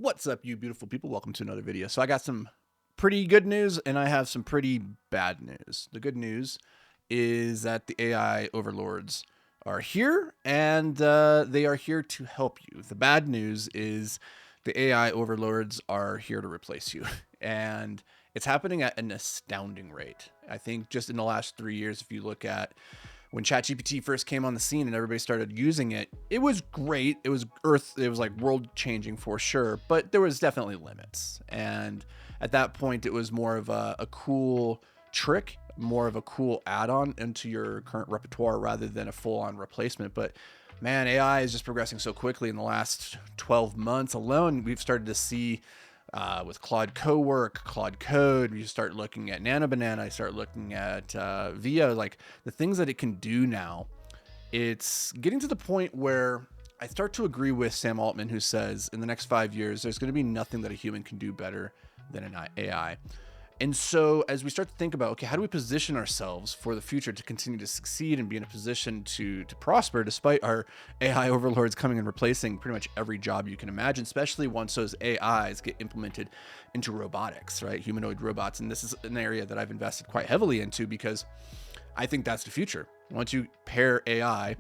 What's up, you beautiful people? Welcome to another video. So I got some pretty good news and I have some pretty bad news. The good news is that the AI overlords are here and they are here to help you. The bad news is the AI overlords are here to replace you. And it's happening at an astounding rate. I think just in the last 3 years, if you look at when ChatGPT first came on the scene and everybody started using it, it was great. It was like world changing for sure, but there was definitely limits. And at that point, it was more of a cool trick, more of a cool add-on into your current repertoire rather than a full-on replacement. But man, AI is just progressing so quickly. In the last 12 months alone, we've started to see with Claude Cowork, Claude Code, you start looking at Nano Banana, I start looking at VIA, like the things that it can do now. It's getting to the point where I start to agree with Sam Altman, who says in the next 5 years, there's going to be nothing that a human can do better than an AI. And so as we start to think about, okay, how do we position ourselves for the future to continue to succeed and be in a position to prosper despite our AI overlords coming and replacing pretty much every job you can imagine, especially once those AIs get implemented into robotics, right? Humanoid robots. And this is an area that I've invested quite heavily into because I think that's the future. Once you pair AI,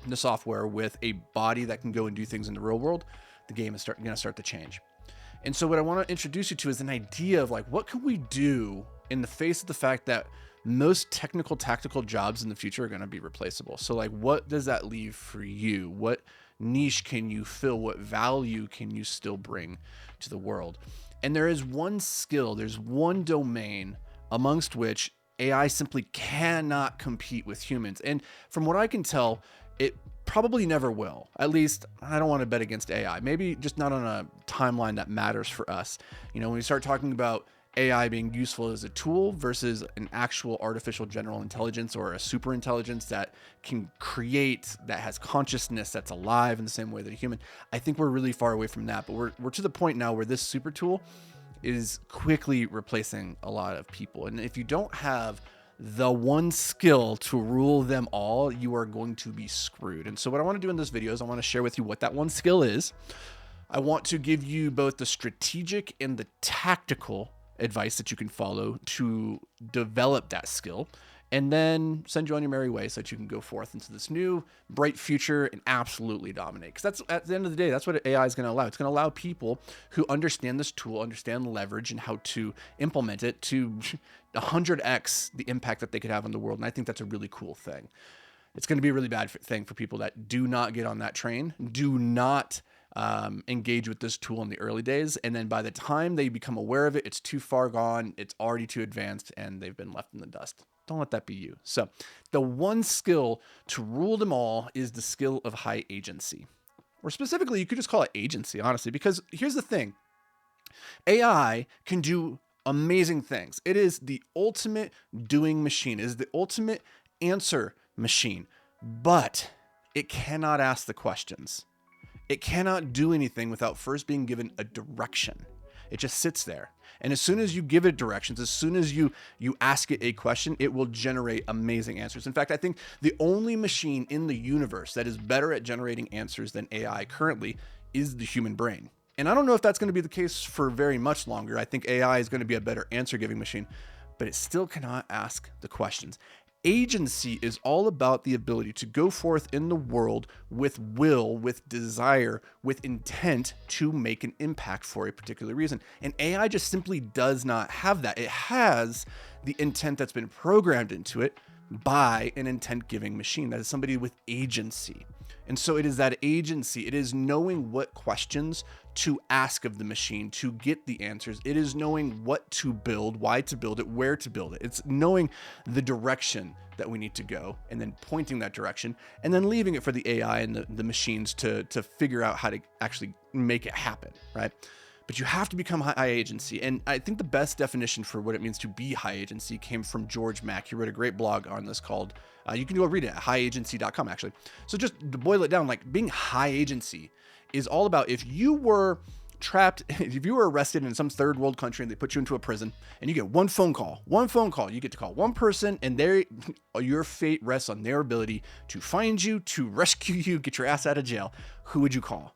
the software, with a body that can go and do things in the real world, the game is going to start to change. And so what I want to introduce you to is an idea of like, what can we do in the face of the fact that most technical, tactical jobs in the future are going to be replaceable? So like, what does that leave for you? What niche can you fill? What value can you still bring to the world? And there is one skill, there's one domain amongst which AI simply cannot compete with humans. And from what I can tell, it probably never will. At least I don't want to bet against AI. Maybe just not on a timeline that matters for us. You know, when we start talking about AI being useful as a tool versus an actual artificial general intelligence or a super intelligence that can create, that has consciousness, that's alive in the same way that a human, I think we're really far away from that. But we're to the point now where this super tool is quickly replacing a lot of people. And if you don't have the one skill to rule them all, you are going to be screwed. And so what I want to do in this video is I want to share with you what that one skill is. I want to give you both the strategic and the tactical advice that you can follow to develop that skill, and then send you on your merry way so that you can go forth into this new bright future and absolutely dominate. Because that's, at the end of the day, that's what AI is going to allow. It's going to allow people who understand this tool, understand leverage and how to implement it to 100x the impact that they could have on the world. And I think that's a really cool thing. It's going to be a really bad thing for people that do not get on that train, do not engage with this tool in the early days. And then by the time they become aware of it, it's too far gone, it's already too advanced, and they've been left in the dust. Don't let that be you. So the one skill to rule them all is the skill of high agency. Or specifically, you could just call it agency, honestly, because here's the thing. AI can do amazing things. It is the ultimate doing machine. It is the ultimate answer machine, but it cannot ask the questions. It cannot do anything without first being given a direction. It just sits there. And as soon as you give it directions, as soon as you ask it a question, it will generate amazing answers. In fact, I think the only machine in the universe that is better at generating answers than AI currently is the human brain. And I don't know if that's going to be the case for very much longer. I think AI is going to be a better answer giving machine, but it still cannot ask the questions. Agency is all about the ability to go forth in the world with will, with desire, with intent to make an impact for a particular reason. And AI just simply does not have that. It has the intent that's been programmed into it by an intent-giving machine. That is somebody with agency. And so it is that agency. It is knowing what questions to ask of the machine to get the answers. It is knowing what to build, why to build it, where to build it. It's knowing the direction that we need to go and then pointing that direction and then leaving it for the AI and the machines to figure out how to actually make it happen, right? But you have to become high agency. And I think the best definition for what it means to be high agency came from George Mack. He wrote a great blog on this called, you can go read it at highagency.com actually. So just to boil it down, like being high agency is all about if you were trapped, if you were arrested in some third world country and they put you into a prison and you get one phone call, you get to call one person and your fate rests on their ability to find you, to rescue you, get your ass out of jail. Who would you call?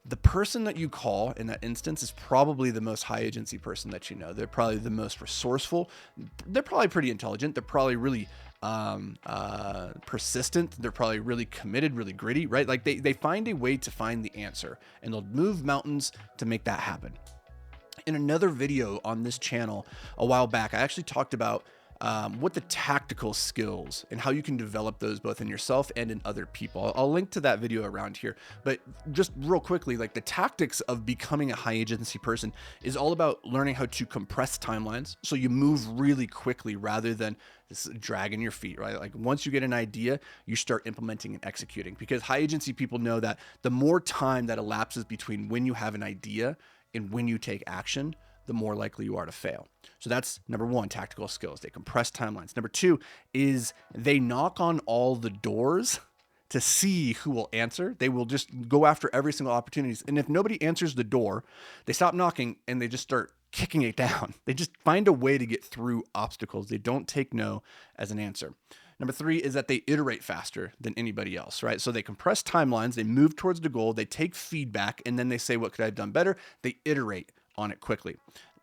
the person that you call in that instance is probably the most high agency person that you know. They're probably the most resourceful. They're probably pretty intelligent. They're probably really persistent. They're probably really committed, really gritty, right? Like they find a way to find the answer, and they'll move mountains to make that happen. In another video on this channel a while back, I actually talked about what the tactical skills and how you can develop those both in yourself and in other people. I'll link to that video around here, but just real quickly, like the tactics of becoming a high agency person is all about learning how to compress timelines. So you move really quickly rather than just dragging your feet, right? Like once you get an idea, you start implementing and executing, because high agency people know that the more time that elapses between when you have an idea and when you take action, the more likely you are to fail. So that's number one, tactical skills. They compress timelines. Number two is they knock on all the doors to see who will answer. They will just go after every single opportunity. And if nobody answers the door, they stop knocking and they just start kicking it down. They just find a way to get through obstacles. They don't take no as an answer. Number three is that they iterate faster than anybody else, right? So they compress timelines, they move towards the goal, they take feedback, and then they say, what could I have done better? They iterate on it quickly.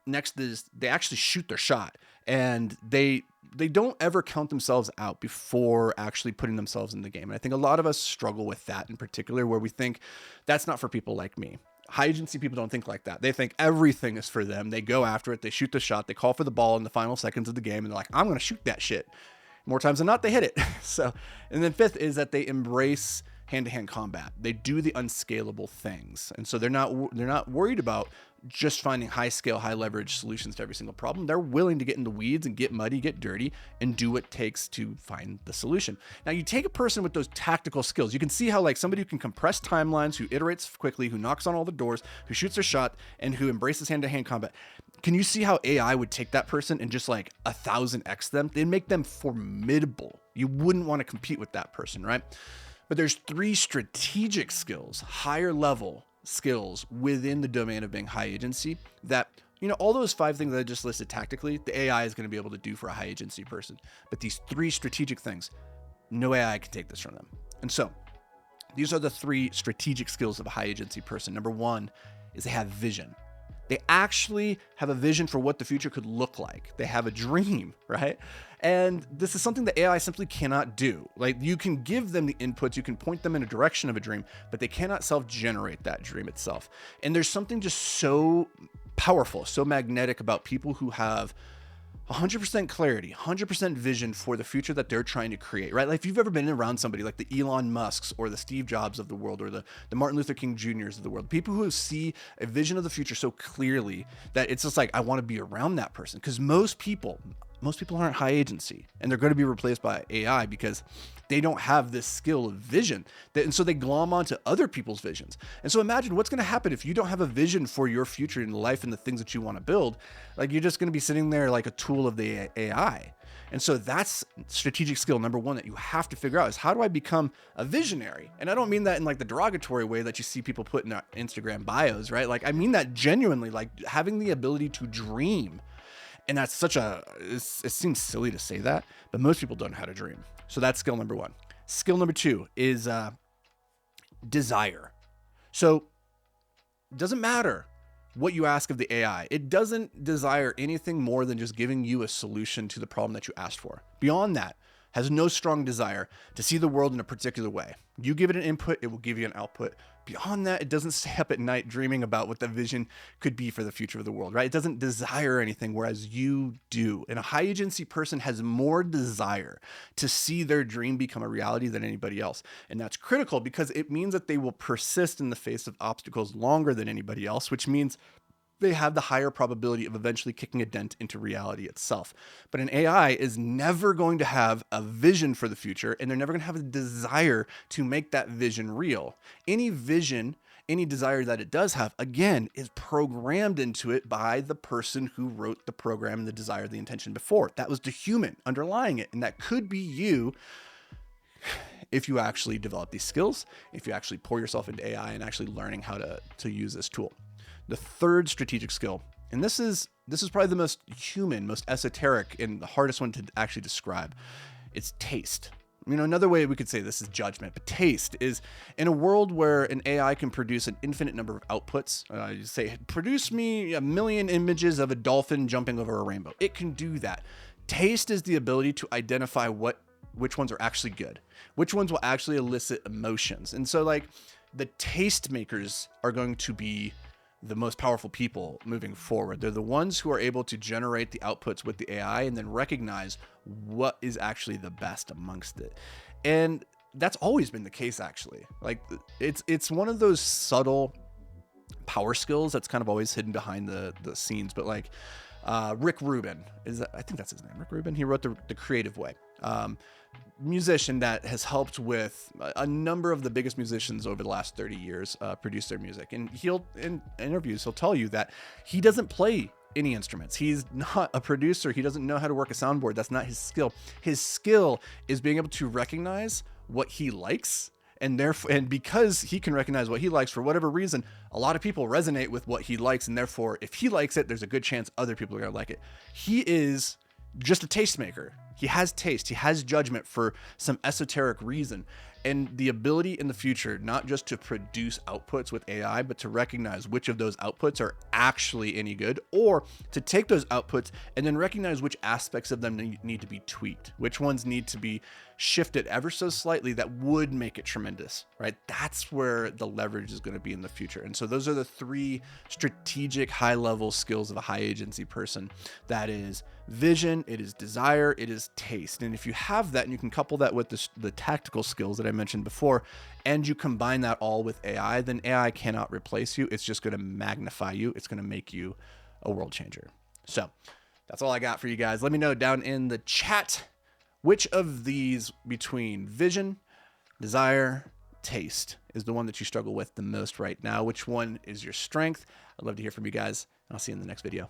Next is they actually shoot their shot, and they don't ever count themselves out before actually putting themselves in the game. And I think a lot of us struggle with that in particular, where we think that's not for people like me. High agency people don't think like that. They think everything is for them. They go after it. They shoot the shot. They call for the ball in the final seconds of the game, and they're like, I'm going to shoot that shit. More times than not, they hit it. So, and then fifth is that they embrace hand-to-hand combat. They do the unscalable things. And so they're not worried about just finding high scale, high leverage solutions to every single problem. They're willing to get in the weeds and get muddy, get dirty, and do what it takes to find the solution. Now, you take a person with those tactical skills. You can see how like somebody who can compress timelines, who iterates quickly, who knocks on all the doors, who shoots their shot, and who embraces hand-to-hand combat. Can you see how AI would take that person and just like 1000x them? They'd make them formidable. You wouldn't want to compete with that person, right? But there's three strategic skills, higher level skills within the domain of being high agency that, you know, all those five things that I just listed tactically, the AI is going to be able to do for a high agency person. But these three strategic things, no AI can take this from them. And so these are the three strategic skills of a high agency person. Number one is they have vision. They actually have a vision for what the future could look like. They have a dream, right? And this is something that AI simply cannot do. Like, you can give them the inputs, you can point them in a direction of a dream, but they cannot self-generate that dream itself. And there's something just so powerful, so magnetic about people who have 100% clarity, 100% vision for the future that they're trying to create, right? Like if you've ever been around somebody like the Elon Musks or the Steve Jobs of the world, or the Martin Luther King Jr.'s of the world, people who see a vision of the future so clearly that it's just like, I want to be around that person. Because most people aren't high agency, and they're going to be replaced by AI because they don't have this skill of vision. And so they glom onto other people's visions. And so imagine what's going to happen if you don't have a vision for your future in life and the things that you want to build. Like, you're just going to be sitting there like a tool of the AI. And so that's strategic skill number one that you have to figure out, is how do I become a visionary? And I don't mean that in like the derogatory way that you see people put in their Instagram bios, right? Like, I mean that genuinely, like having the ability to dream. And that's it seems silly to say that, but most people don't know how to dream. So that's skill number one. Skill number two is desire. So it doesn't matter what you ask of the AI. It doesn't desire anything more than just giving you a solution to the problem that you asked for. Beyond that, has no strong desire to see the world in a particular way. You give it an input, it will give you an output. Beyond that, it doesn't stay up at night dreaming about what the vision could be for the future of the world, right? It doesn't desire anything, whereas you do. And a high agency person has more desire to see their dream become a reality than anybody else. And that's critical because it means that they will persist in the face of obstacles longer than anybody else, which means they have the higher probability of eventually kicking a dent into reality itself. But an AI is never going to have a vision for the future, and they're never going to have a desire to make that vision real. Any vision, any desire that it does have, again, is programmed into it by the person who wrote the program and the desire, the intention before. That was the human underlying it, and that could be you if you actually develop these skills, if you actually pour yourself into AI and actually learning how to use this tool. The third strategic skill, and this is probably the most human, most esoteric, and the hardest one to actually describe. It's taste. You know, another way we could say this is judgment, but taste is in a world where an AI can produce an infinite number of outputs. You say, produce me 1,000,000 images of a dolphin jumping over a rainbow. It can do that. Taste is the ability to identify which ones are actually good, which ones will actually elicit emotions. And so like the taste makers are going to be the most powerful people moving forward. They're the ones who are able to generate the outputs with the AI and then recognize what is actually the best amongst it. And that's always been the case, actually. Like it's one of those subtle power skills that's kind of always hidden behind the scenes. But like Rick Rubin I think that's his name. Rick Rubin. He wrote the Creative Way. Musician that has helped with a number of the biggest musicians over the last 30 years produce their music. And in interviews, he'll tell you that he doesn't play any instruments. He's not a producer. He doesn't know how to work a soundboard. That's not his skill. His skill is being able to recognize what he likes. And therefore, and because he can recognize what he likes for whatever reason, a lot of people resonate with what he likes. And therefore, if he likes it, there's a good chance other people are going to like it. He is just a tastemaker. He has taste. He has judgment for some esoteric reason. And the ability in the future, not just to produce outputs with AI, but to recognize which of those outputs are actually any good, or to take those outputs and then recognize which aspects of them need to be tweaked, which ones need to be shifted ever so slightly that would make it tremendous, right? That's where the leverage is going to be in the future. And so those are the three strategic high-level skills of a high agency person. That is vision, it is desire, it is taste. And if you have that and you can couple that with the tactical skills that I mentioned before, and you combine that all with AI, then AI cannot replace you. It's just going to magnify you. It's going to make you a world changer. So that's all I got for you guys. Let me know down in the chat which of these between vision, desire, taste is the one that you struggle with the most right now. Which one is your strength? I'd love to hear from you guys, and I'll see you in the next video.